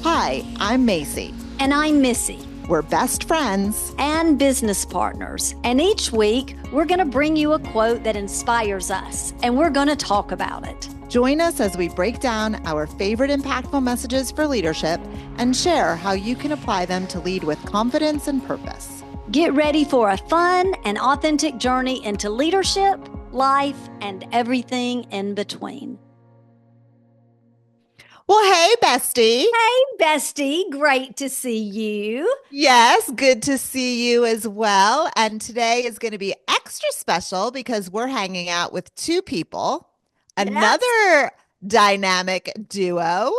Hi, I'm Macy. And I'm Missy. We're best friends and business partners. And each week, we're going to bring you a quote that inspires us, and we're going to talk about it. Join us as we break down our favorite impactful messages for leadership and share how you can apply them to lead with confidence and purpose. Get ready for a fun and authentic journey into leadership, life, and everything in between. Well, hey, bestie. Hey, bestie. Great to see you. Yes, good to see you as well. And today is going to be extra special because we're hanging out with two people, another dynamic duo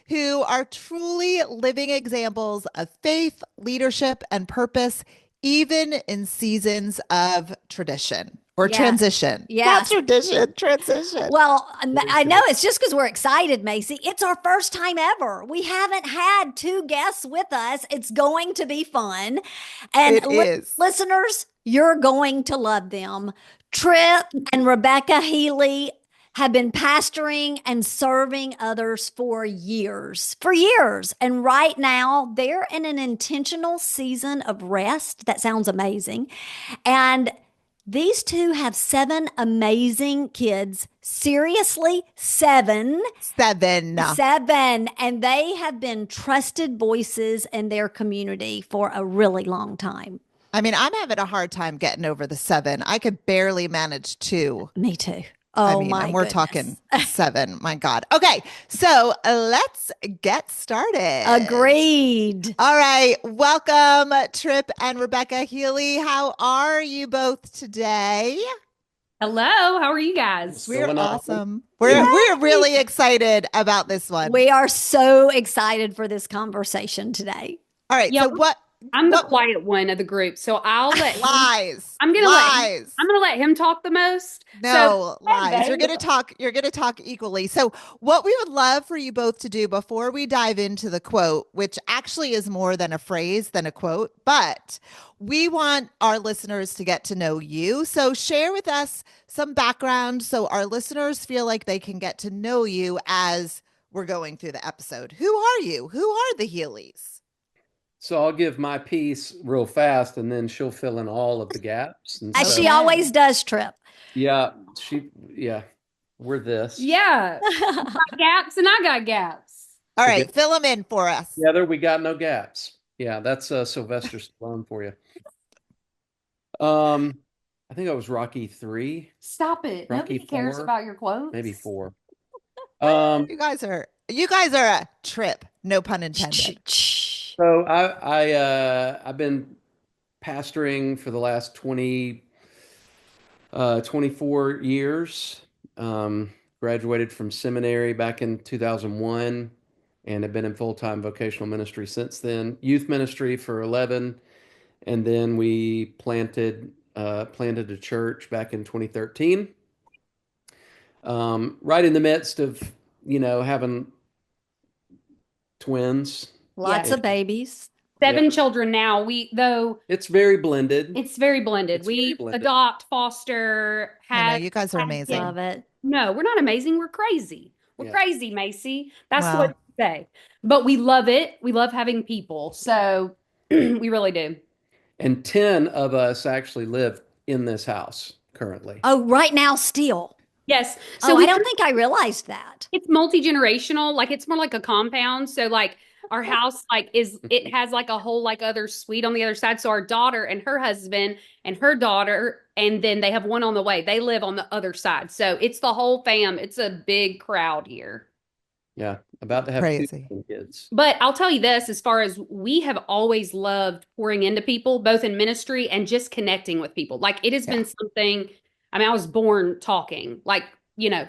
who are truly living examples of faith, leadership, and purpose, even in seasons of tradition. Or transition. Yeah. Not tradition, transition. Well, I know it's just because we're excited, Macy. It's our first time ever. We haven't had two guests with us. It's going to be fun. And listeners, you're going to love them. Trip and Rebecca Healey have been pastoring and serving others for years. And right now, they're in an intentional season of rest. That sounds amazing. And these two have 7 amazing kids. Seriously, 7. 7. And they have been trusted voices in their community for a really long time. I mean, I'm having a hard time getting over the 7. I could barely manage 2. Me too. Oh, and we're talking 7. My God. Okay, so let's get started. Agreed. All right. Welcome, Trip and Rebecca Healey. How are you both today? Hello. How are you guys? We're awesome. We're really excited about this one. We are so excited for this conversation today. All right. So I'm the quiet one of the group, so I'll let him, lies. I'm gonna let him talk the most. No, lies. You're gonna talk equally. So what we would love for you both to do before we dive into the quote, which actually is more than a phrase than a quote, but we want our listeners to get to know you. So share with us some background so our listeners feel like they can get to know you as we're going through the episode. Who are you? Who are the Healeys? So I'll give my piece real fast, and then she'll fill in all of the gaps. As she always does, Trip. Yeah, we're this. Yeah, got gaps, and I got gaps. All right, fill them in for us. Together, we got no gaps. Yeah, that's Sylvester Stallone for you. I think I was Rocky 3. Stop it! Nobody cares about your quotes. Maybe 4. You guys are a trip. No pun intended. So I've been pastoring for the last 24 years. Graduated from seminary back in 2001 and have been in full-time vocational ministry since then. Youth ministry for 11, and then we planted a church back in 2013. Right in the midst of having twins. Lots of babies. 7 children now. It's very blended. We adopt, foster. I know, you guys are amazing. Love it. No, we're not amazing. We're crazy. We're crazy, Macy. That's what you say. But we love it. We love having people. So we really do. And 10 of us actually live in this house currently. Oh, right now still. Yes. So I don't think I realized that. It's multi-generational. Like it's more like a compound. So like our house it has like a whole like other suite on the other side. So our daughter and her husband and her daughter, and then they have one on the way. They live on the other side. So it's the whole fam. It's a big crowd here. Yeah. About to have crazy 2 kids. But I'll tell you this, as far as we have always loved pouring into people, both in ministry and just connecting with people. Like it has been something, I mean, I was born talking, like,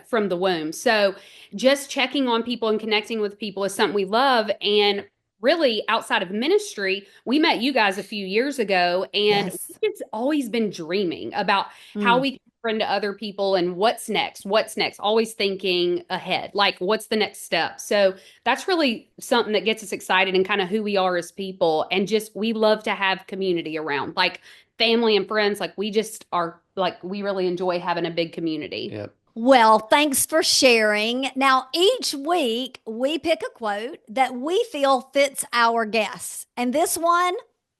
from the womb. So just checking on people and connecting with people is something we love. And really outside of ministry, we met you guys a few years ago, and it's always been dreaming about how we can friend to other people and what's next, always thinking ahead, like what's the next step. So that's really something that gets us excited and kind of who we are as people. And just, we love to have community around, like family and friends. Like we just are like, we really enjoy having a big community. Yep. Well, thanks for sharing. Now, each week we pick a quote that we feel fits our guests. And this one,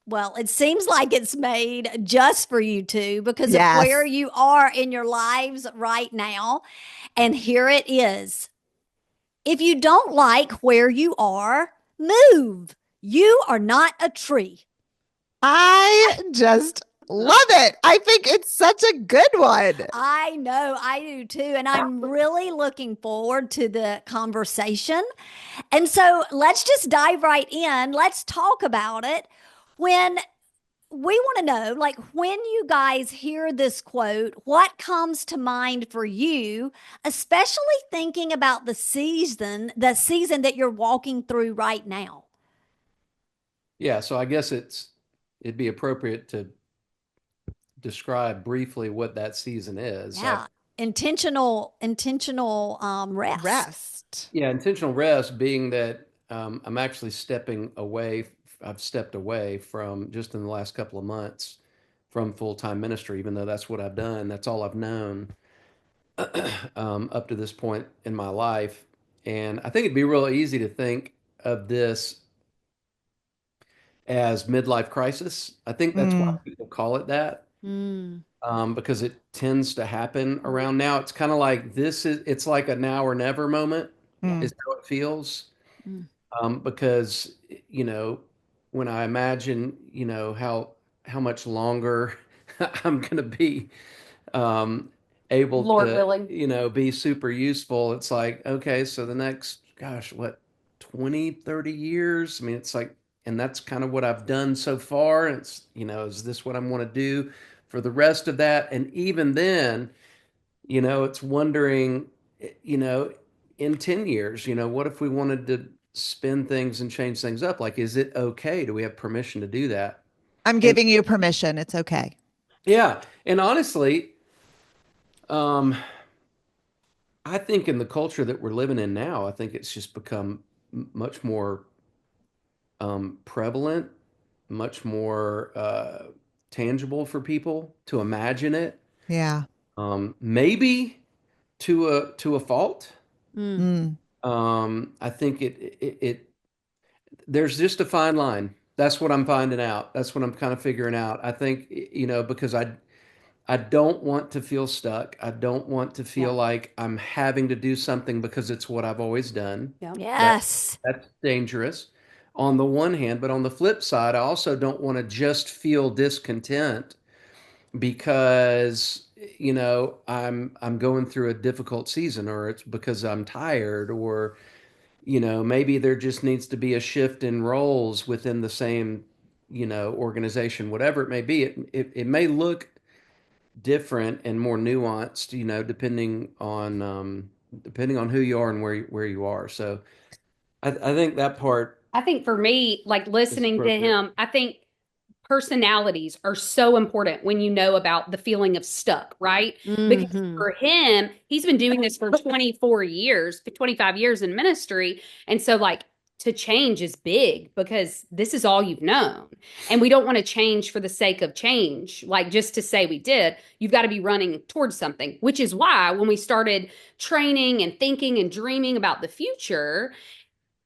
well, it seems like it's made just for you two because of where you are in your lives right now. And here it is. If you don't like where you are, move. You are not a tree. I just love it. I think it's such a good one. I know, I do too. And I'm really looking forward to the conversation. And so let's just dive right in. Let's talk about it. When we want to know, like, when you guys hear this quote, what comes to mind for you, especially thinking about the season that you're walking through right now? Yeah, so I guess it'd be appropriate to describe briefly what that season is. Yeah. Intentional rest. Yeah, intentional rest being that I'm actually I've stepped away from, just in the last couple of months, from full-time ministry, even though that's what I've done. That's all I've known up to this point in my life. And I think it'd be real easy to think of this as midlife crisis. I think that's why people call it that. Because it tends to happen around now. It's kind of like it's like a now or never moment is how it feels. Because, when I imagine, how much longer I'm going to be able Lord to, willing. be super useful. It's like, okay, so the next, 20, 30 years? I mean, it's like, and that's kind of what I've done so far. It's, is this what I want to do for the rest of that? And even then, it's wondering, in 10 years, what if we wanted to spin things and change things up? Like, is it okay? Do we have permission to do that? I'm giving you permission. It's okay. Yeah. And honestly, I think in the culture that we're living in now, I think it's just become much more prevalent, much more tangible for people to imagine it. Yeah. Maybe to a fault. Mm. I think there's just a fine line. That's what I'm finding out. That's what I'm kind of figuring out. I think, because I don't want to feel stuck. I don't want to feel like I'm having to do something because it's what I've always done. Yeah. Yes. That's dangerous on the one hand, but on the flip side, I also don't want to just feel discontent because, I'm going through a difficult season, or it's because I'm tired, or, maybe there just needs to be a shift in roles within the same, organization, whatever it may be. It may look different and more nuanced, depending on who you are and where you are. So I think that part. I think for me, like listening to him, I think personalities are so important when you know about the feeling of stuck, right? Because for him, he's been doing this for 24 years, 25 years in ministry. And so like to change is big because this is all you've known. And we don't want to change for the sake of change, like just to say we did. You've got to be running towards something, which is why when we started training and thinking and dreaming about the future,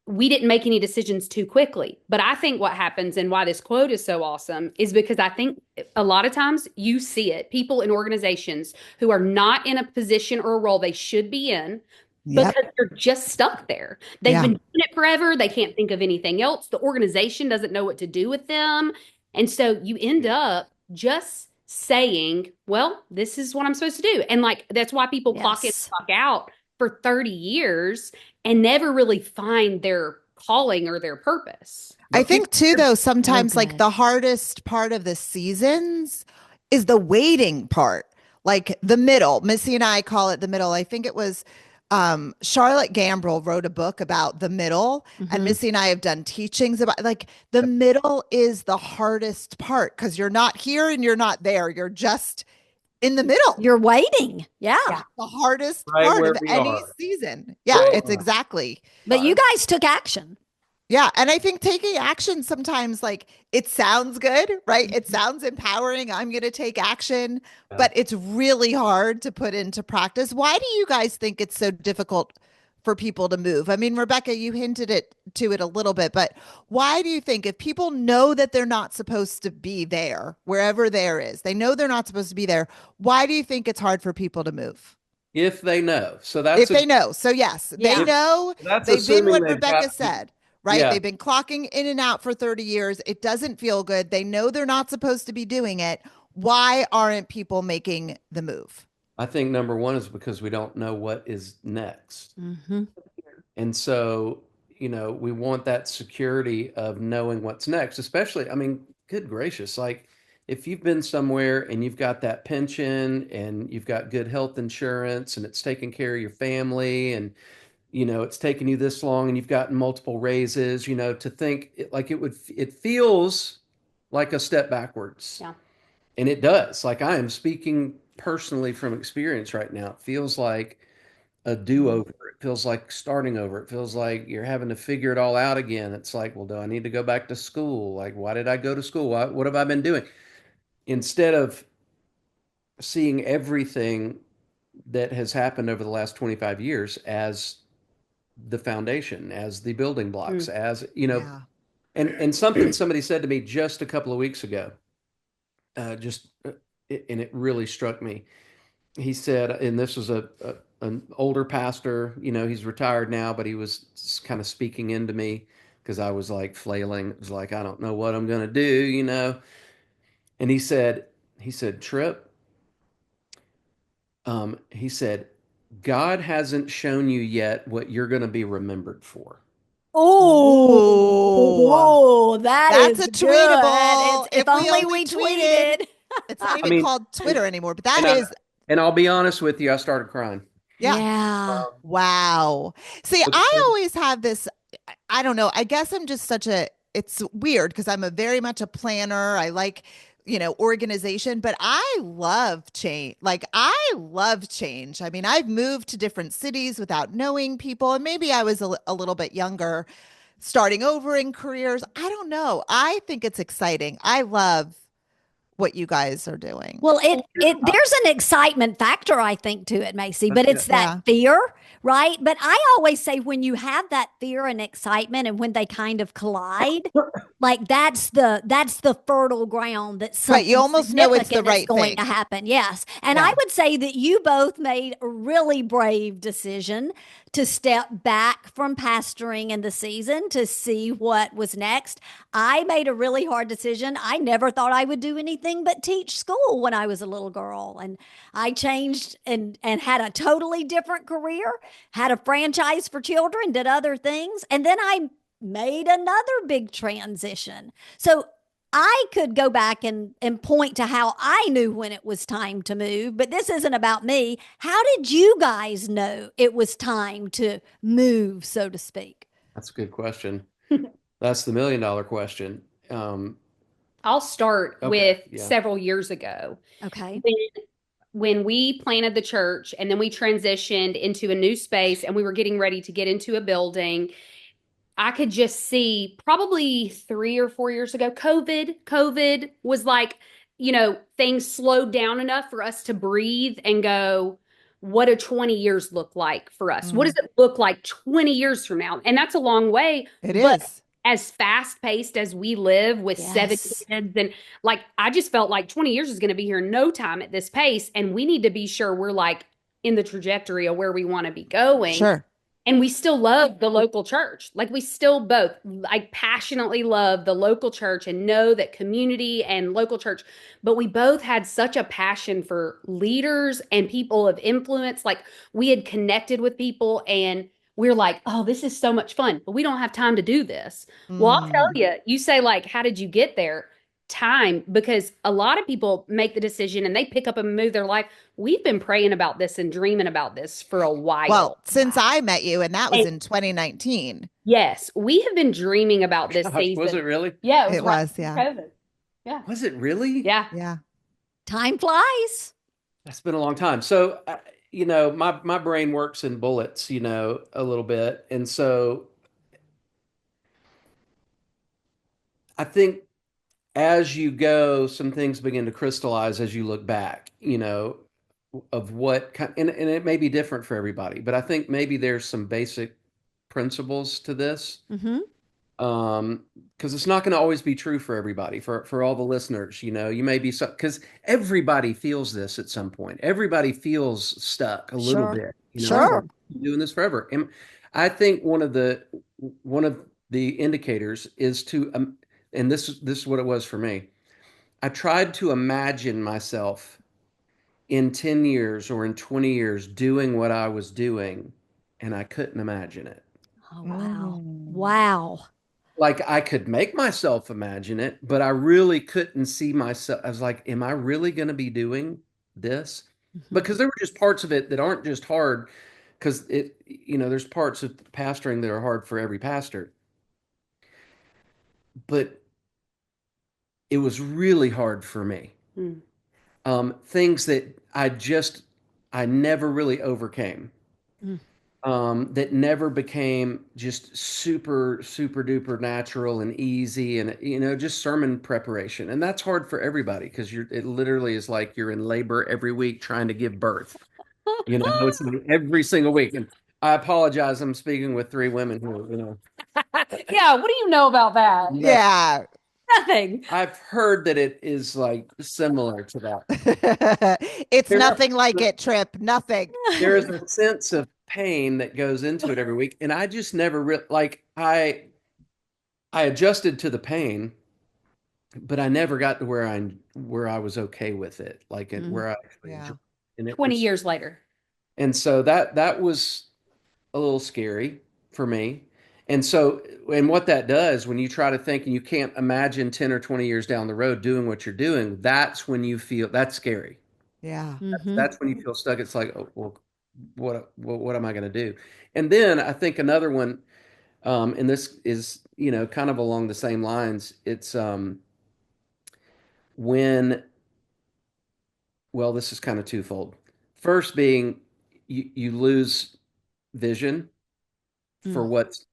we didn't make any decisions too quickly. But I think what happens and why this quote is so awesome is because I think a lot of times you see it, people in organizations who are not in a position or a role they should be in because they're just stuck there. They've been doing it forever. They can't think of anything else. The organization doesn't know what to do with them. And so you end up just saying, well, this is what I'm supposed to do. And like, that's why people clock in, clock out for 30 years and never really find their calling or their purpose. I think too, though, sometimes like the hardest part of the seasons is the waiting part, like the middle. Missy and I call it the middle. I think it was Charlotte Gambrell wrote a book about the middle, and Missy and I have done teachings about like the middle is the hardest part because you're not here and you're not there. You're just in the middle. You're waiting. Yeah. The hardest part of any season. Yeah, it's exactly. But you guys took action. Yeah. And I think taking action sometimes, like, it sounds good, right? It sounds empowering. I'm going to take action, but it's really hard to put into practice. Why do you guys think it's so difficult for people to move? I mean, Rebecca, you hinted to it a little bit, but why do you think if people know that they're not supposed to be there, wherever there is, they know they're not supposed to be there, why do you think it's hard for people to move? If they know. So If they know. So yes, they know. that's They've been assuming what they've Rebecca got, said, right? yeah. They've been clocking in and out for 30 years. It doesn't feel good. They know they're not supposed to be doing it. Why aren't people making the move? I think number one is because we don't know what is next. Mm-hmm. And so, we want that security of knowing what's next, especially, I mean, good gracious, like if you've been somewhere and you've got that pension and you've got good health insurance and it's taking care of your family and, it's taken you this long and you've gotten multiple raises, to think like it feels like a step backwards. Yeah. And it does. Like I am speaking personally from experience right now. It feels like a do-over. It feels like starting over. It feels like you're having to figure it all out again. It's like, well, do I need to go back to school? Like, why did I go to school? What have I been doing? Instead of seeing everything that has happened over the last 25 years as the foundation, as the building blocks, as, and something somebody said to me just a couple of weeks ago, and it really struck me. He said, and this was an older pastor, he's retired now, but he was kind of speaking into me because I was like flailing. It was like, I don't know what I'm going to do. And he said, Trip, he said, God hasn't shown you yet what you're going to be remembered for. Oh, that's a good. tweetable. If only we tweeted. It's not even called Twitter anymore, but and I'll be honest with you, I started crying. Yeah. Wow. See, I always have this, I don't know, I guess I'm just it's weird because I'm very much a planner. I like, organization, but I love change. Like I love change. I mean, I've moved to different cities without knowing people, and maybe I was a little bit younger, starting over in careers. I don't know. I think it's exciting. I love what you guys are doing. Well, there's an excitement factor, I think, to it, Macy, but it's that fear, right? But I always say when you have that fear and excitement and when they kind of collide, like that's the fertile ground that something you almost know it's the right going thing to happen. Yes. And I would say that you both made a really brave decision to step back from pastoring in the season to see what was next. I made a really hard decision. I never thought I would do anything but teach school when I was a little girl. And I changed and had a totally different career, had a franchise for children, did other things. And then I made another big transition. So I could go back and point to how I knew when it was time to move, but this isn't about me. How did you guys know it was time to move, so to speak? That's a good question. That's the $1 million question. I'll start with several years ago. Okay. When we planted the church and then we transitioned into a new space and we were getting ready to get into a building, I could just see probably 3 or 4 years ago, COVID was like, things slowed down enough for us to breathe and go, what do 20 years look like for us? What does it look like 20 years from now? And that's a long way. It is. As fast paced as we live with 7 kids, and like, I just felt like 20 years is going to be here in no time at this pace. And we need to be sure we're like in the trajectory of where we want to be going. Sure. And we still love the local church. Like we still both passionately love the local church and know that community and local church, but we both had such a passion for leaders and people of influence. Like we had connected with people and we're like, oh, this is so much fun, but we don't have time to do this. Well, I'll tell you, you say like, how did you get there? Time, because a lot of people make the decision and they pick up and move their life. We've been praying about this and dreaming about this for a while. Well, since I met you, and that was in 2019. Yes, we have been dreaming about this season. Was it really? Yeah, it was. Yeah. COVID. Yeah. Was it really? Yeah. Time flies. That's been a long time. So, my brain works in bullets, a little bit. And so I think as you go, some things begin to crystallize as you look back, of what kind, and it may be different for everybody, but I think maybe there's some basic principles to this. Mm-hmm. Because it's not going to always be true for everybody, for all the listeners, you may be because everybody feels this at some point. Everybody feels stuck a little bit, Sure. I've been doing this forever. And I think one of the indicators is to, and this is what it was for me. I tried to imagine myself in 10 years or in 20 years doing what I was doing, and I couldn't imagine it. Oh, wow. Wow. Like I could make myself imagine it, but I really couldn't see myself. I was like, am I really going to be doing this? Because there were just parts of it that aren't just hard, because there's parts of pastoring that are hard for every pastor. But it was really hard for me. Things that I never really overcame. That never became just super, super duper natural and easy, and just sermon preparation. And that's hard for everybody, because it literally is like you're in labor every week trying to give birth. It's like every single week. And I apologize, I'm speaking with 3 women here, Yeah, what do you know about that? Yeah. Nothing. I've heard that it is like similar to that. It's nothing like it, Trip. Nothing. There is a sense of pain that goes into it every week, and I just never I adjusted to the pain, but I never got to where I was okay with it, where I actually enjoyed it. And 20 years later. And so that was a little scary for me. And what that does, when you try to think and you can't imagine 10 or 20 years down the road doing what you're doing, that's when you feel that's scary. Yeah. That's when you feel stuck. It's like, oh, well, what am I going to do? And then I think another one, and this is, kind of along the same lines. It's this is kind of twofold. First being you lose vision for what's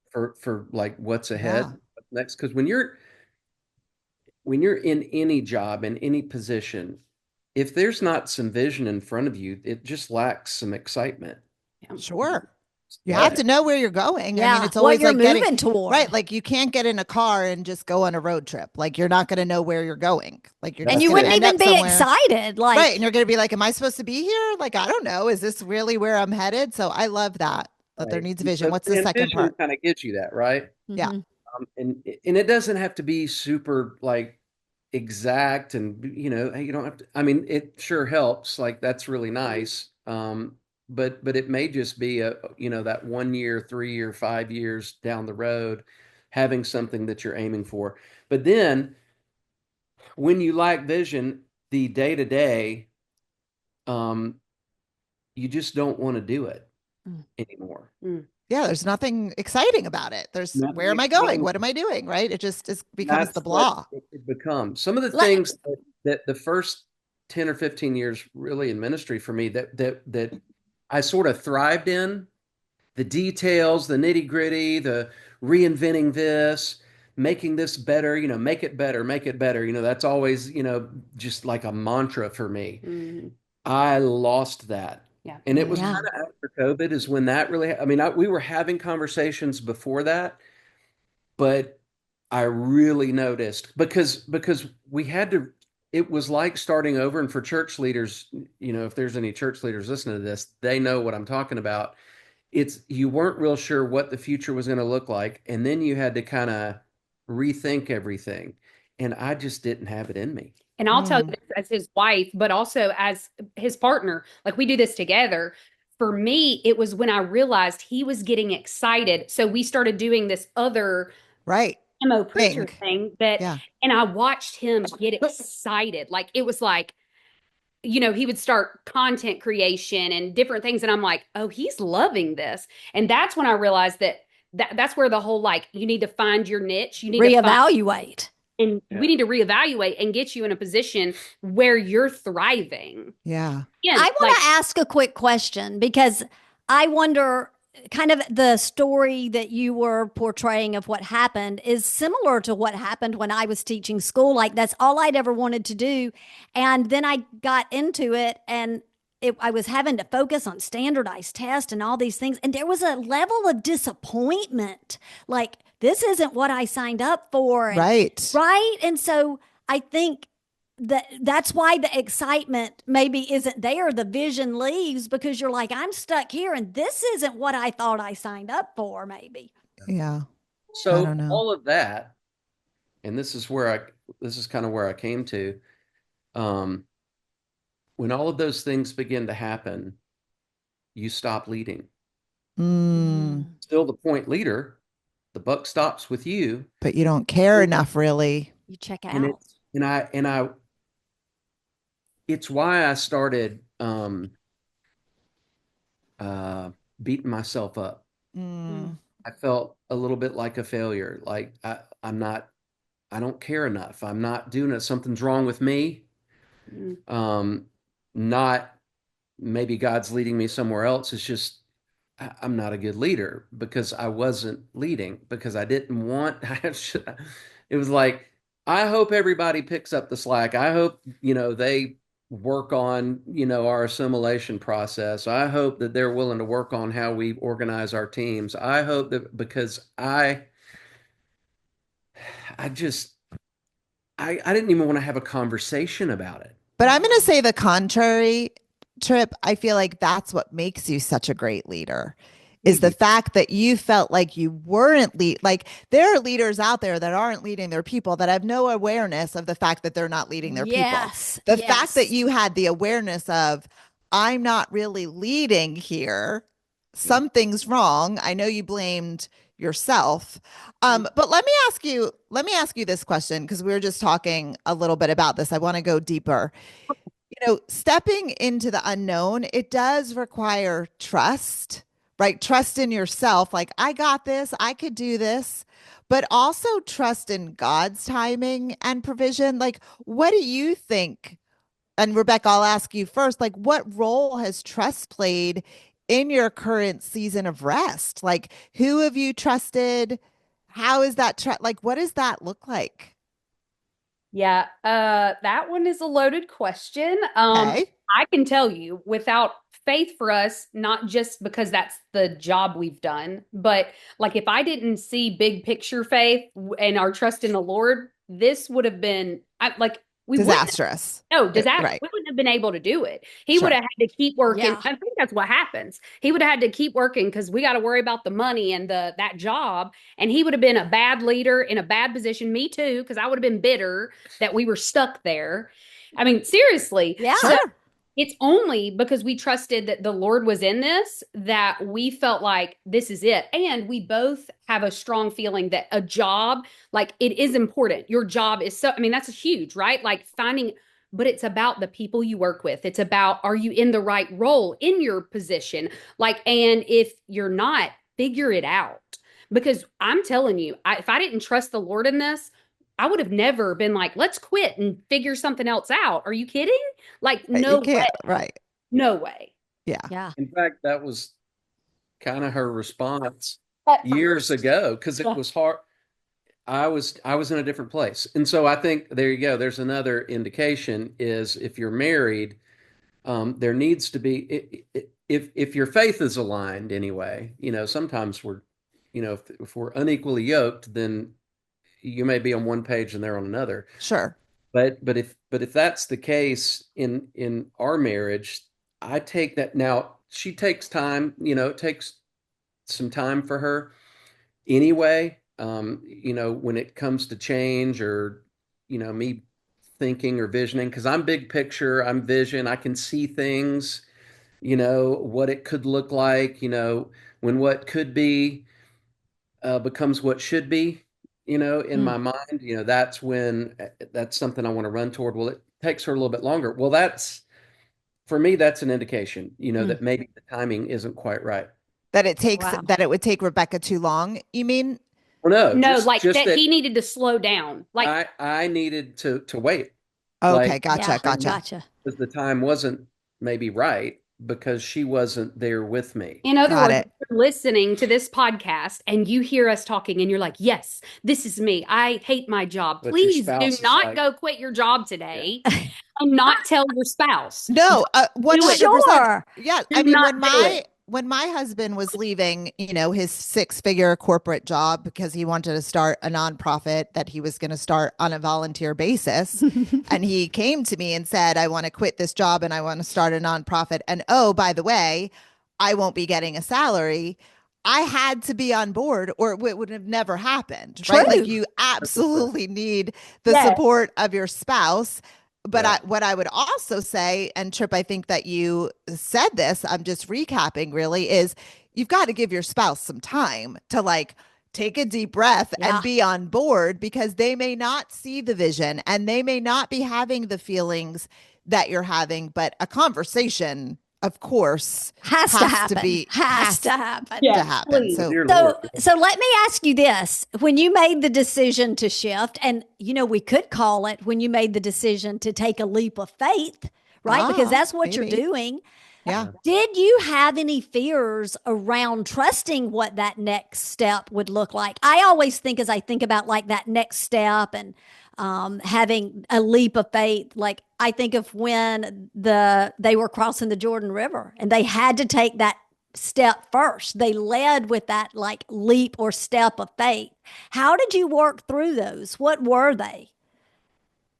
ahead next. Because when you're in any job, in any position, if there's not some vision in front of you, it just lacks some excitement. Sure. You have to know where you're going. Yeah. I mean, it's always what you're like moving toward. Right. Like you can't get in a car and just go on a road trip. Like you're not going to know where you're going. Like and you wouldn't even be excited. Right. And you're going to be like, am I supposed to be here? Like, I don't know. Is this really where I'm headed? So I love that there needs vision. What's the second part? Kind of gives you that, right? Yeah. And it doesn't have to be super exact, and you don't have to. I mean, it sure helps. Like that's really nice. But it may just be that 1 year, 3 year, 5 years down the road, having something that you're aiming for. But then when you lack vision, the day to day, you just don't want to do it anymore. Yeah, there's nothing exciting about it. Where am I going? What am I doing? Right? It just becomes the blah. It becomes some of the things that the first 10 or 15 years really in ministry for me that I sort of thrived in. The details, the nitty gritty, the reinventing this, making this better, make it better, make it better. That's always, just like a mantra for me. I lost that. Yeah. And it was kind of after COVID is when that really, we were having conversations before that, but I really noticed because we had to, it was like starting over. And for church leaders, if there's any church leaders listening to this, they know what I'm talking about. You weren't real sure what the future was going to look like. And then you had to kind of rethink everything. And I just didn't have it in me. And I'll tell you this as his wife, but also as his partner, like we do this together. For me, it was when I realized he was getting excited. So we started doing this other emo preacher thing and I watched him get excited. Like it was like, he would start content creation and different things. And I'm like, oh, he's loving this. And that's when I realized that's where the whole, you need to find your niche. You need reevaluate. And we need to reevaluate and get you in a position where you're thriving. Yeah. I want to ask a quick question because I wonder, kind of the story that you were portraying of what happened is similar to what happened when I was teaching school. Like that's all I'd ever wanted to do. And then I got into it and I was having to focus on standardized tests and all these things. And there was a level of disappointment. Like, this isn't what I signed up for. Right. Right. And so I think that's why the excitement maybe isn't there. The vision leaves because you're like, I'm stuck here and this isn't what I thought I signed up for, maybe. Yeah. So all of that, and this is kind of where I came to, when all of those things begin to happen, you stop leading. Still the point leader, the buck stops with you, but you don't care enough, really. You check out. And it's why I started beating myself up. I felt a little bit like a failure. Like I don't care enough. I'm not doing it. Something's wrong with me. Not maybe God's leading me somewhere else. It's just I'm not a good leader because I wasn't leading, because I didn't want. It was like, I hope everybody picks up the slack. I hope they work on our assimilation process. I hope that they're willing to work on how we organize our teams. I hope that, because I didn't even want to have a conversation about it. But I'm going to say the contrary, Trip. I feel like that's what makes you such a great leader, is the fact that you felt like you weren't like there are leaders out there that aren't leading their people that have no awareness of the fact that they're not leading their people. The fact that you had the awareness of, I'm not really leading here. Something's wrong. I know you blamed yourself. But let me ask you this question, because we were just talking a little bit about this. I want to go deeper. Stepping into the unknown, it does require trust, right? Trust in yourself. Like, I got this, I could do this, but also trust in God's timing and provision. Like, what do you think? And Rebecca, I'll ask you first, like, what role has trust played in your current season of rest? Like, who have you trusted? How is that like, what does that look like? Yeah, that one is a loaded question. I can tell you, without faith for us, not just because that's the job we've done, but like if I didn't see big picture faith and our trust in the Lord, this would have been disastrous. Disaster. Right. We wouldn't have been able to do it. He would have had to keep working. Yeah. I think that's what happens. He would have had to keep working because we got to worry about the money and that job. And he would have been a bad leader in a bad position. Me too, because I would have been bitter that we were stuck there. I mean, seriously. Yeah. So it's only because we trusted that the Lord was in this that we felt like this is it. And we both have a strong feeling that a job, like, it is important. Your job is that's huge, right? Like but it's about the people you work with. It's about, are you in the right role in your position? Like, and if you're not, figure it out. Because I'm telling you, if I didn't trust the Lord in this, I would have never been like, let's quit and figure something else out. Are you kidding? Like, no way. Right. No way. Yeah. In fact, that was kind of her response years ago, because it was hard. I was in a different place. And so I think there you go. There's another indication is, if you're married, there needs to be, if your faith is aligned anyway, sometimes we're, if we're unequally yoked, then you may be on one page and they're on another. Sure. But if that's the case in our marriage, I take that. Now, she takes time, it takes some time for her anyway. When it comes to change or, me thinking or visioning, because I'm big picture, I'm vision, I can see things, what it could look like, when what could be becomes what should be. In my mind, that's when that's something I want to run toward. Well, it takes her a little bit longer. Well, for me, that's an indication, that maybe the timing isn't quite right. That it would take Rebecca too long, you mean? Well, no, that he needed to slow down. Like, I needed to wait. Okay, gotcha. Gotcha. Because the time wasn't maybe right. because she wasn't there with me. In other words, you're listening to this podcast and you hear us talking and you're like, yes, this is me. I hate my job. But Please your do spouse is not like, go quit your job today and not tell your spouse. No, 100%. Sure. Yeah. Do I mean, not do it. when my husband was leaving, his 6-figure corporate job because he wanted to start a nonprofit that he was going to start on a volunteer basis. And he came to me and said, I want to quit this job and I want to start a nonprofit. And oh, by the way, I won't be getting a salary. I had to be on board or it would have never happened, right? Like you absolutely need the support of your spouse. But what I would also say, and Trip, I think that you said this, I'm just recapping really, is you've got to give your spouse some time to like take a deep breath and be on board because they may not see the vision and they may not be having the feelings that you're having, but a conversation, of course, has to happen. Has to happen. So let me ask you this. When you made the decision to shift, and we could call it when you made the decision to take a leap of faith, right? Because that's what you're doing. Yeah. Did you have any fears around trusting what that next step would look like? I always think as I think about like that next step and having a leap of faith, like I think of when they were crossing the Jordan River and they had to take that step first. They led with that like leap or step of faith. How did you work through those? What were they?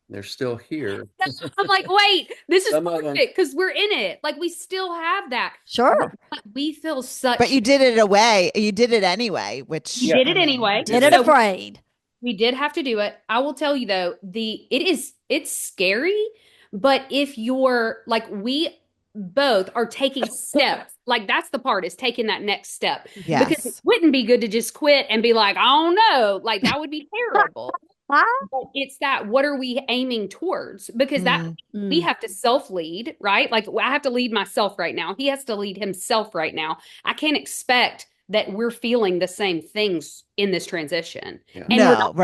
They're still here. I'm like, wait, this is perfect because we're in it. Like we still have that. Sure. But we feel such. But you did it away. You did it anyway, which you did it anyway. Did it afraid. We did have to do it. I will tell you though, it's scary, but if you're like we both are taking steps, like that's the part is taking that next step. Yes. Because it wouldn't be good to just quit and be like, oh no, like that would be terrible. But it's that what are we aiming towards? Because we have to self-lead, right? Like I have to lead myself right now. He has to lead himself right now. I can't expect that we're feeling the same things in this transition. Yeah. And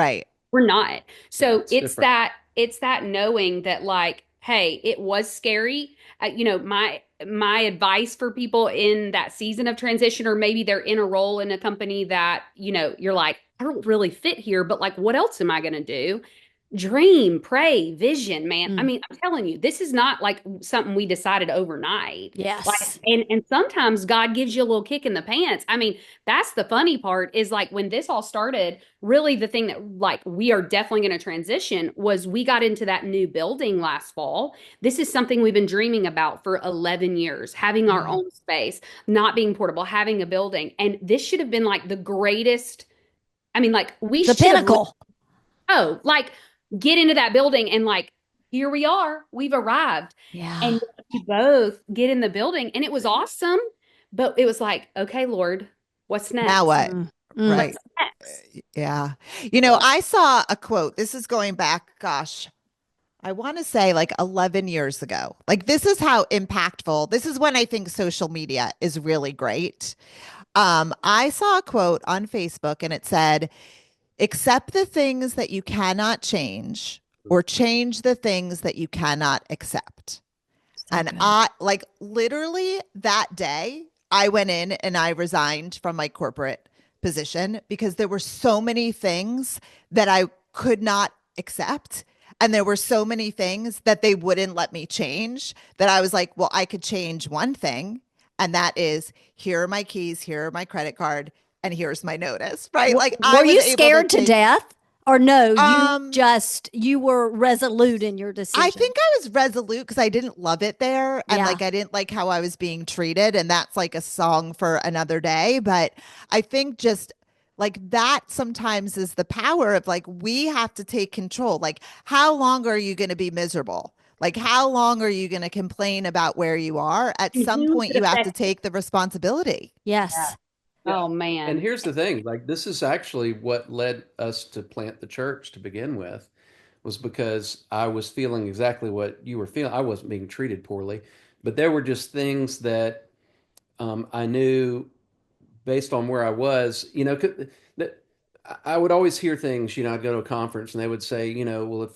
we're not. So it's that knowing that like, hey, it was scary. My advice for people in that season of transition, or maybe they're in a role in a company that, you're like, I don't really fit here, but like, what else am I going to do? Dream, pray, vision, man. I mean, I'm telling you, this is not like something we decided overnight. Yes. Like, and sometimes God gives you a little kick in the pants. I mean, that's the funny part is like when this all started, really the thing that like we are definitely going to transition was we got into that new building last fall. This is something we've been dreaming about for 11 years, having our own space, not being portable, having a building. And this should have been like the greatest. I mean, like the pinnacle. Like get into that building and like, here we are, we've arrived. Yeah. And we both get in the building and it was awesome. But it was like, okay, Lord, what's next? Now what? Right. What's next? Yeah. I saw a quote. This is going back, gosh, I want to say like 11 years ago. Like this is how impactful. This is when I think social media is really great. I saw a quote on Facebook and it said, accept the things that you cannot change or change the things that you cannot accept. And I like literally that day I went in and I resigned from my corporate position because there were so many things that I could not accept. And there were so many things that they wouldn't let me change that I was like, well, I could change one thing. And that is, here are my keys, here are my credit card, and here's my notice, right? Like, were you scared to death? Or no, you were resolute in your decision. I think I was resolute because I didn't love it there. And like, I didn't like how I was being treated. And that's like a song for another day. But I think just like that sometimes is the power of like, we have to take control. Like, how long are you going to be miserable? Like, how long are you going to complain about where you are? At some point, you have to take the responsibility. Yes. Yeah. Oh, man. And here's the thing, like, this is actually what led us to plant the church to begin with, was because I was feeling exactly what you were feeling. I wasn't being treated poorly, but there were just things that I knew based on where I was, that I would always hear things, I'd go to a conference and they would say, well,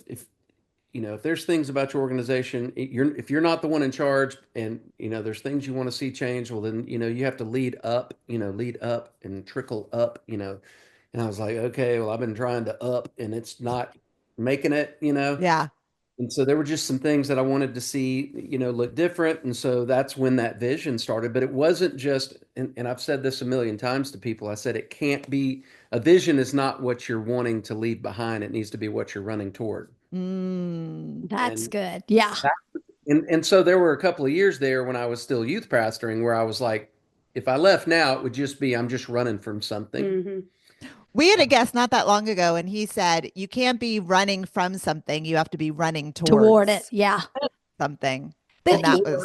if there's things about your organization, if you're not the one in charge and, there's things you want to see change, well, then, you have to lead up and trickle up, and I was like, okay, well, I've been trying to up and it's not making it. Yeah. And so there were just some things that I wanted to see, look different. And so that's when that vision started. But it wasn't just, and I've said this a million times to people, I said, it can't be, a vision is not what you're wanting to leave behind. It needs to be what you're running toward. That's And good. Yeah. and so there were a couple of years there when I was still youth pastoring where I was like, if I left now, it would just be, I'm just running from something. Mm-hmm. We had a guest not that long ago, and he said, you can't be running from something. You have to be running toward it. Yeah. Something. But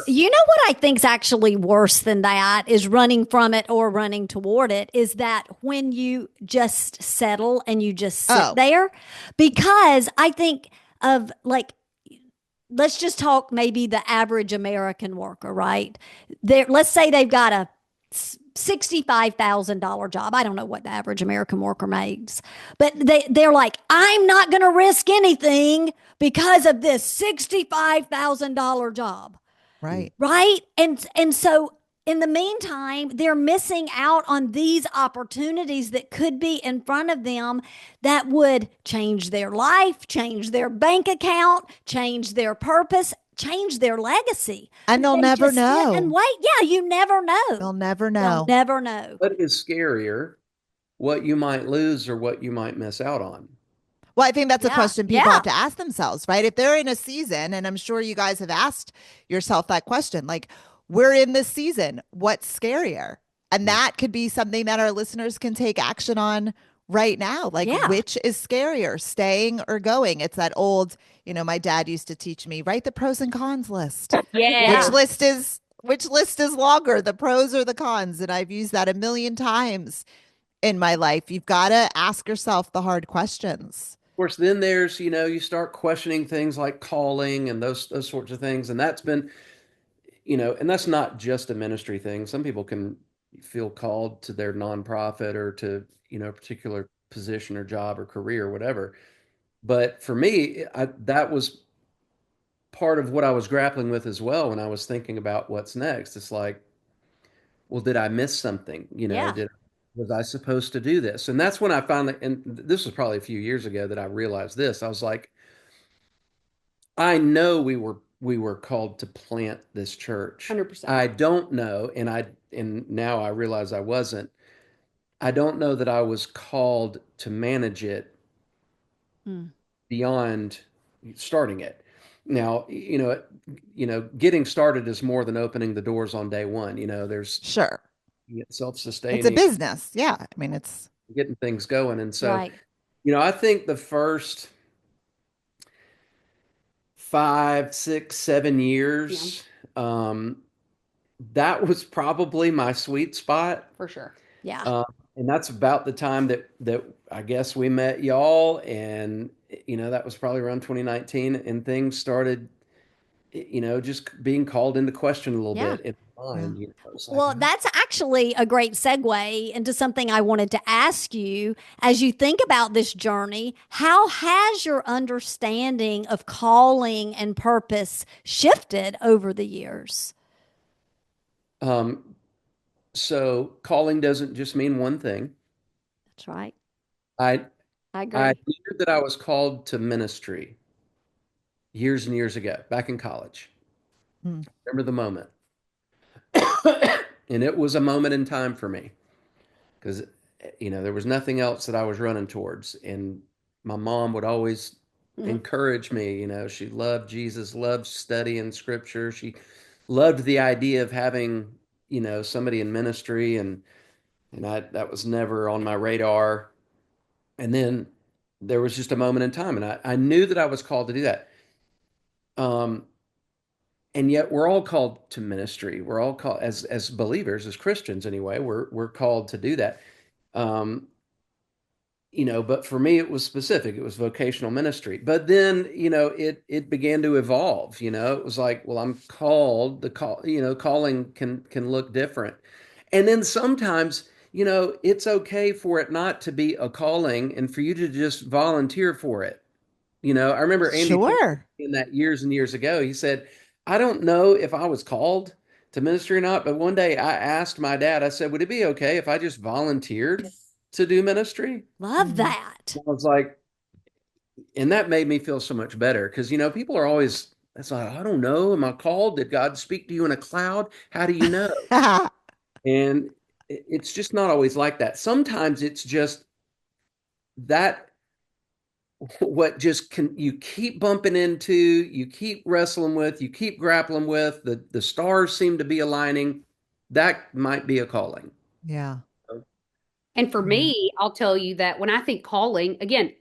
you know what I think's actually worse than that is running from it or running toward it is that when you just settle and you just sit there, because I think of like, let's just talk maybe the average American worker, right? Let's say they've got a $65,000 job. I don't know what the average American worker makes, but they're like, I'm not going to risk anything because of this $65,000 job. Right. Right. And so in the meantime, they're missing out on these opportunities that could be in front of them that would change their life, change their bank account, change their purpose, change their legacy. And they'll never know. And wait, yeah, you never know. They'll never know. They'll never know. What is scarier, what you might lose or what you might miss out on? Well, I think that's a question people have to ask themselves, right? If they're in a season, and I'm sure you guys have asked yourself that question, like, we're in this season, what's scarier? And that could be something that our listeners can take action on right now. Like, which is scarier, staying or going? It's that old, my dad used to teach me, write the pros and cons list. Yeah. Which list is longer, the pros or the cons? And I've used that a million times in my life. You've got to ask yourself the hard questions. Of course, then there's, you start questioning things like calling and those sorts of things. And that's been, and that's not just a ministry thing. Some people can feel called to their nonprofit or to, a particular position or job or career or whatever. But for me, that was part of what I was grappling with as well when I was thinking about what's next. It's like, well, did I miss something? Was I supposed to do this? And that's when I finally, and this was probably a few years ago that I realized this. I was like, I know we were called to plant this church. 100%. I don't know, and now I realize I wasn't. I don't know that I was called to manage it beyond starting it. Now, getting started is more than opening the doors on day one. There's self-sustaining. It's a business. Yeah. I mean, it's getting things going. And so, I think the first 5, 6, 7 years, that was probably my sweet spot. For sure. Yeah. And that's about the time that I guess we met y'all. And, that was probably around 2019 and things started, just being called into question a little bit in my mind. Well, that's actually a great segue into something I wanted to ask you. As you think about this journey, how has your understanding of calling and purpose shifted over the years? So calling doesn't just mean one thing. That's right. I agree. I knew that I was called to ministry years and years ago, back in college. Remember the moment. And it was a moment in time for me because, there was nothing else that I was running towards. And my mom would always encourage me. She loved Jesus, loved studying scripture. She loved the idea of having, somebody in ministry. And that was never on my radar. And then there was just a moment in time. And I knew that I was called to do that. And yet we're all called to ministry. We're all called as believers, as Christians anyway, we're called to do that. But for me, it was specific. It was vocational ministry. But then, it began to evolve. It was like, well, I'm called. Calling can look different. And then sometimes, it's okay for it not to be a calling and for you to just volunteer for it. I remember Andy in that years and years ago, he said, I don't know if I was called to ministry or not, but one day I asked my dad, I said, would it be okay if I just volunteered to do ministry? Love that. I was like, and that made me feel so much better because, people are always, it's like, I don't know. Am I called? Did God speak to you in a cloud? How do you know? And it's just not always like that. Sometimes it's just that what just you keep bumping into, you keep wrestling with, you keep grappling with, the stars seem to be aligning. That might be a calling. Yeah. And for me, I'll tell you that when I think calling, again,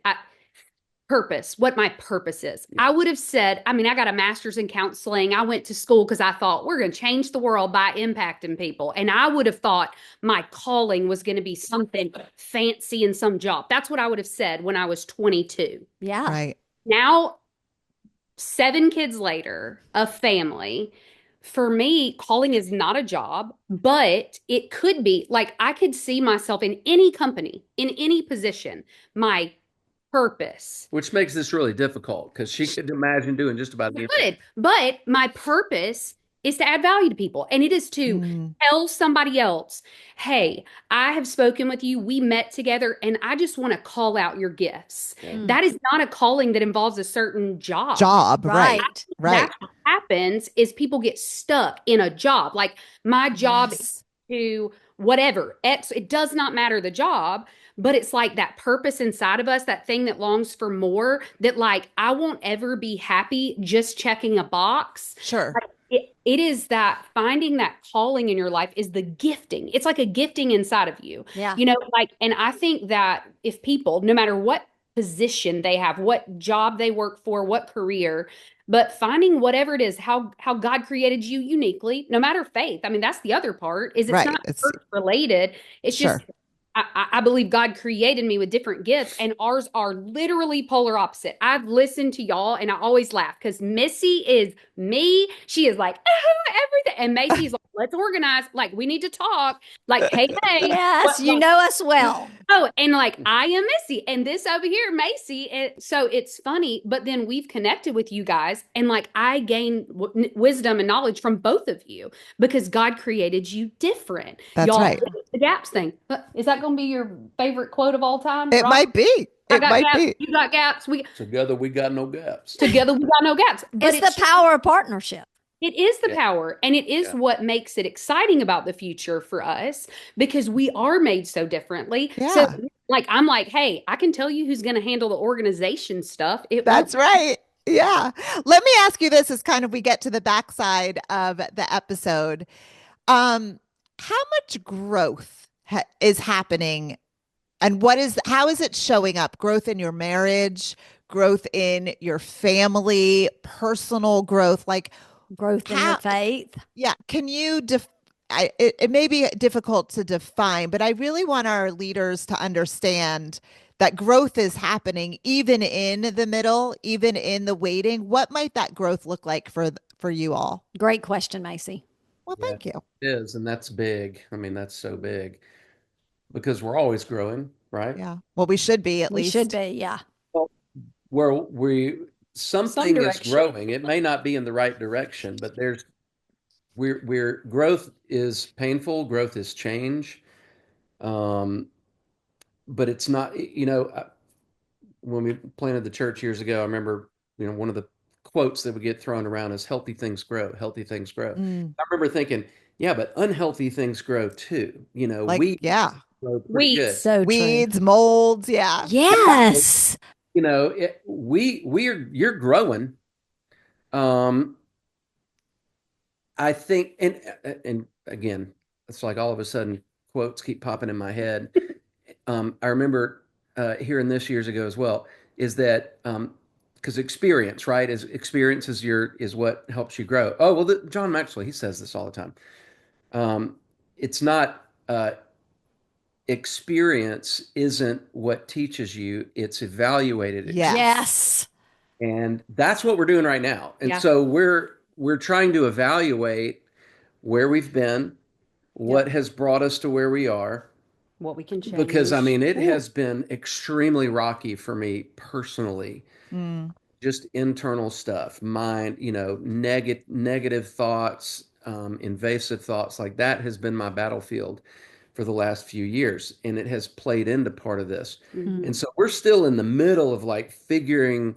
purpose, what my purpose is. I would have said, I got a master's in counseling. I went to school because I thought we're going to change the world by impacting people. And I would have thought my calling was going to be something fancy in some job. That's what I would have said when I was 22. Yeah. Right. Now, 7 kids later, a family. For me, calling is not a job, but it could be like I could see myself in any company, in any position, my purpose. Which makes this really difficult because she could imagine doing just about anything. But my purpose is to add value to people. And it is to tell somebody else, hey, I have spoken with you. We met together and I just want to call out your gifts. That is not a calling that involves a certain job. Right. That's what happens is people get stuck in a job. Like my job is to whatever X, it does not matter the job, but it's like that purpose inside of us, that thing that longs for more, that like, I won't ever be happy just checking a box. Sure. Like, it is that finding that calling in your life is the gifting. It's like a gifting inside of you. Yeah. And I think that if people, no matter what position they have, what job they work for, what career, but finding whatever it is, how God created you uniquely, no matter faith. That's the other part is it's not related. It's just, I believe God created me with different gifts and ours are literally polar opposite. I've listened to y'all and I always laugh because Missy is me. She is like, everything. And Macy's like, let's organize. Like, we need to talk. Like, hey. Yes, you know us well. Oh, and like, I am Missy and this over here, Macy. And so it's funny, but then we've connected with you guys and like, I gain wisdom and knowledge from both of you because God created you different. That's y'all, right. The gaps thing. Is that going to be your favorite quote of all time? It might be. It might be. You got gaps. Together we got no gaps. Together we got no gaps. But it's the power of partnership. It is the power, and it is what makes it exciting about the future for us because we are made so differently. Yeah. So, like, I'm like, hey, I can tell you who's going to handle the organization stuff. That's right. Yeah. Let me ask you this as kind of we get to the backside of the episode. How much growth is happening and how is it showing up? Growth in your marriage, growth in your family, personal growth, like growth in your faith. Yeah. Can you it may be difficult to define, but I really want our leaders to understand that growth is happening even in the middle, even in the waiting. What might that growth look like for you all? Great question, Macy. Well, thank you. It is, and that's big. That's so big because we're always growing, right? Yeah. Well, we should be at least. We should be, yeah. Well, something is growing. It may not be in the right direction, but growth is painful. Growth is change. But it's not, when we planted the church years ago, I remember, one of the quotes that would get thrown around is healthy things grow, healthy things grow. I remember thinking, yeah, but unhealthy things grow too. Weeds grow pretty good. So weeds, molds. Yeah. Yes. You're growing. I think, and again, it's like all of a sudden quotes keep popping in my head. I remember hearing this years ago as well, is that because experience, right? Experience is what helps you grow. Oh, well, John Maxwell, he says this all the time. It's not experience isn't what teaches you, it's evaluated experience. Yes. And that's what we're doing right now. And so we're trying to evaluate where we've been, what has brought us to where we are, What we can change. Because I mean, it has been extremely rocky for me personally. Just internal stuff, mind, negative thoughts, invasive thoughts, like that has been my battlefield for the last few years, and it has played into part of this. And so we're still in the middle of like figuring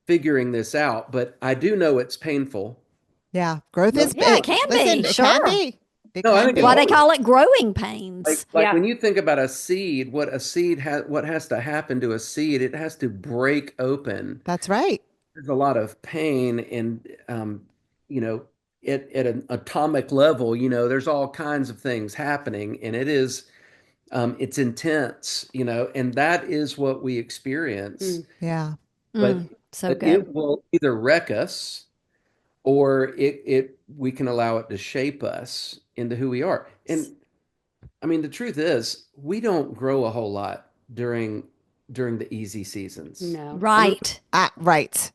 this out, but I do know it's painful. Yeah, growth is big. It can be. It Sure. can be. I think why they call it growing pains. Like when you think about a seed, what has to happen to a seed, it has to break open. That's right. There's a lot of pain, and at an atomic level, there's all kinds of things happening, and it's intense, and that is what we experience. Yeah. But good. It will either wreck us, or we can allow it to shape us into who we are. And I mean, the truth is, we don't grow a whole lot during the easy seasons. No. Right. Right.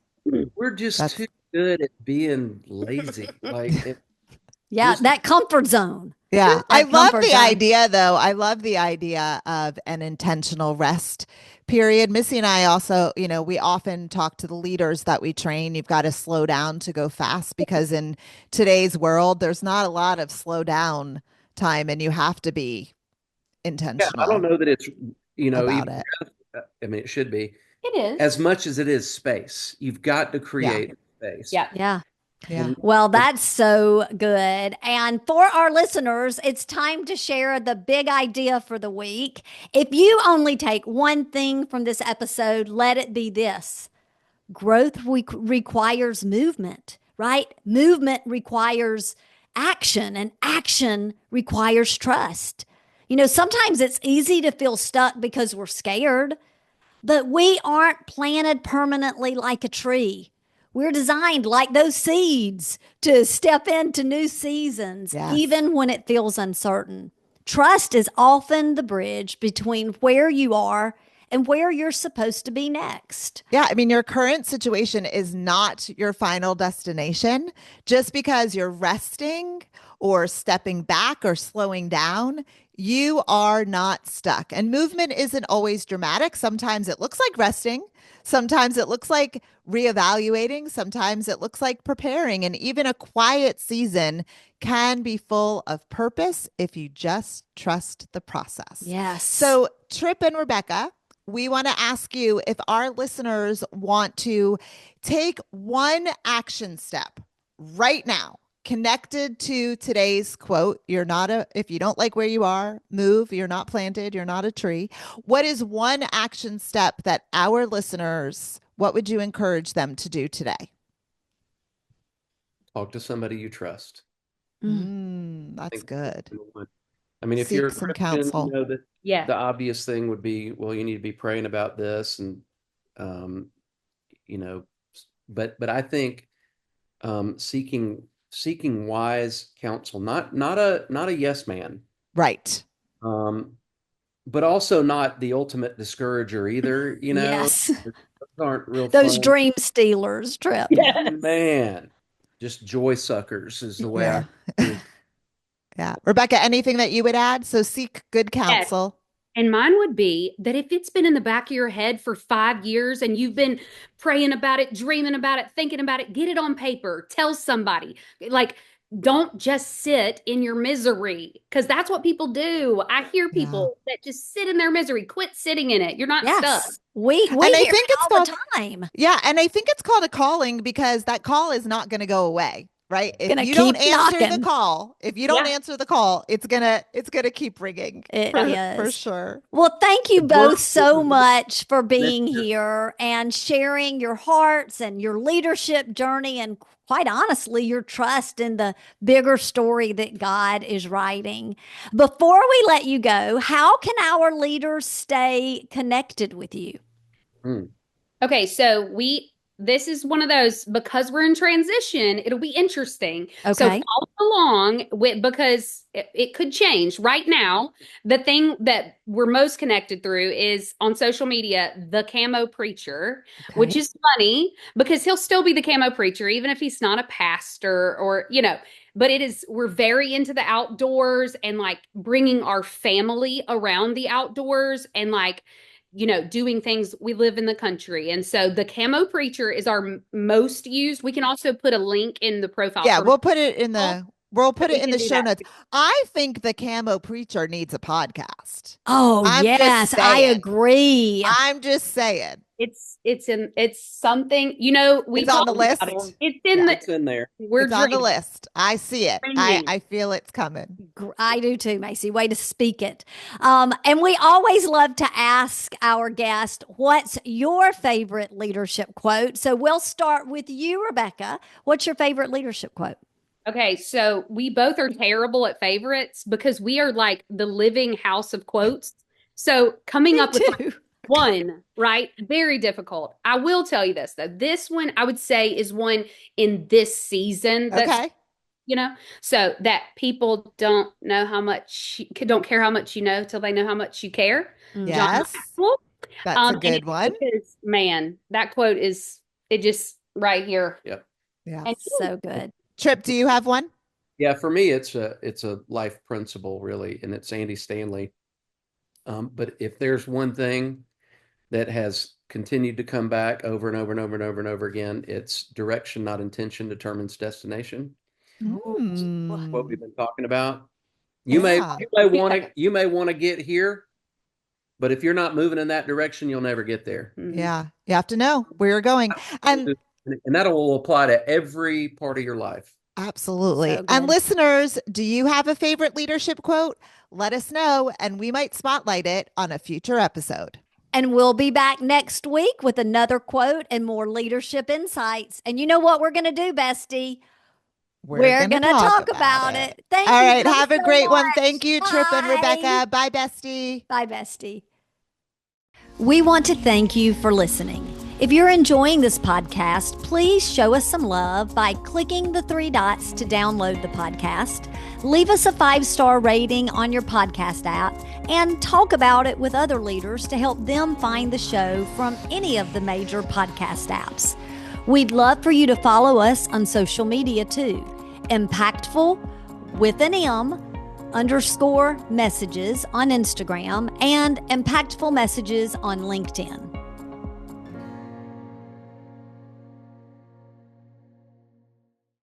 We're just too good at being lazy. That comfort zone. Yeah. I love the idea, though. I love the idea of an intentional rest period. Missy and I also, we often talk to the leaders that we train. You've got to slow down to go fast, because in today's world, there's not a lot of slow down time, and you have to be intentional. Yeah, I don't know that it's, about it. I mean, it should be. It is. As much as it is space. You've got to create space. Yeah. Well, that's so good. And for our listeners, it's time to share the big idea for the week. If you only take one thing from this episode, let it be this: growth requires movement, right? Movement requires action, and action requires trust. Sometimes it's easy to feel stuck because we're scared, but we aren't planted permanently like a tree. We're designed like those seeds to step into new seasons, even when it feels uncertain. Trust is often the bridge between where you are and where you're supposed to be next. Yeah. I mean, your current situation is not your final destination. Just because you're resting or stepping back or slowing down, you are not stuck. And movement isn't always dramatic. Sometimes it looks like resting. Sometimes it looks like reevaluating. Sometimes it looks like preparing. And even a quiet season can be full of purpose if you just trust the process. Yes. So, Trip and Rebecca, we want to ask you, if our listeners want to take one action step right now connected to today's quote, if you don't like where you are, move, you're not planted, you're not a tree. What is one action step that our listeners, what would you encourage them to do today? Talk to somebody you trust. That's good. I mean, if you're a Christian, counsel. The obvious thing would be, well, you need to be praying about this, and but I think seeking wise counsel, not a yes man, right? But also not the ultimate discourager either. Yes, those aren't real. Those dream stealers, Trip. Yes. Man, just joy suckers is the way. Yeah, Rebecca, anything that you would add? So seek good counsel. Yes. And mine would be that if it's been in the back of your head for 5 years and you've been praying about it, dreaming about it, thinking about it, get it on paper, tell somebody. Don't just sit in your misery, because that's what people do. I hear people that just sit in their misery. Quit sitting in it. You're not stuck. We hear it all the time. Yeah, and I think it's called a calling, because that call is not going to go away. Right. If you don't answer the call, it's gonna keep ringing. It is for sure. Well, thank you both so much for being here and sharing your hearts and your leadership journey, and quite honestly, your trust in the bigger story that God is writing. Before we let you go, how can our leaders stay connected with you? Okay, so we this is one of those, because we're in transition, it'll be interesting. Okay. So follow along because it could change. Right now, the thing that we're most connected through is on social media, the camo preacher, which is funny because he'll still be the camo preacher, even if he's not a pastor or, but we're very into the outdoors and like bringing our family around the outdoors and like, doing things. We live in the country. And so the camo preacher is our most used. We can also put a link in the profile. Yeah, we'll put it in the show notes. I think the camo preacher needs a podcast. Oh, yes, I agree. I'm just saying. It's something, it's on the list. It's in there. It's on the list. I see it. I feel it's coming. I do too, Macy. Way to speak it. And we always love to ask our guest, what's your favorite leadership quote? So we'll start with you, Rebecca. What's your favorite leadership quote? Okay, so we both are terrible at favorites because we are like the living house of quotes. So coming up with one, right? Very difficult. I will tell you this, though. This one, I would say, is one in this season. That's, so that people don't care how much you know till they know how much you care. Yes. That's a good one. Man, that quote it just right here. Yep. Yeah. It's so good. Trip, do you have one? Yeah, for me, it's a life principle, really, and it's Andy Stanley. But if there's one thing that has continued to come back over and over and over and over and over again, it's direction, not intention, determines destination. What we've been talking about. You may want to get here, but if you're not moving in that direction, you'll never get there. Yeah, you have to know where you're going, and that will apply to every part of your life. Absolutely. And listeners, do you have a favorite leadership quote? Let us know, and we might spotlight it on a future episode. And we'll be back next week with another quote and more leadership insights. And you know what we're going to do, bestie? We're going to talk about it. Thank you. All right. Have a great one. Thank you, Trip and Rebecca. Bye, bestie. Bye, bestie. We want to thank you for listening. If you're enjoying this podcast, please show us some love by clicking the 3 dots to download the podcast. Leave us a 5-star rating on your podcast app and talk about it with other leaders to help them find the show from any of the major podcast apps. We'd love for you to follow us on social media too. Mpactful with an M _ messages on Instagram and Mpactful Messages on LinkedIn.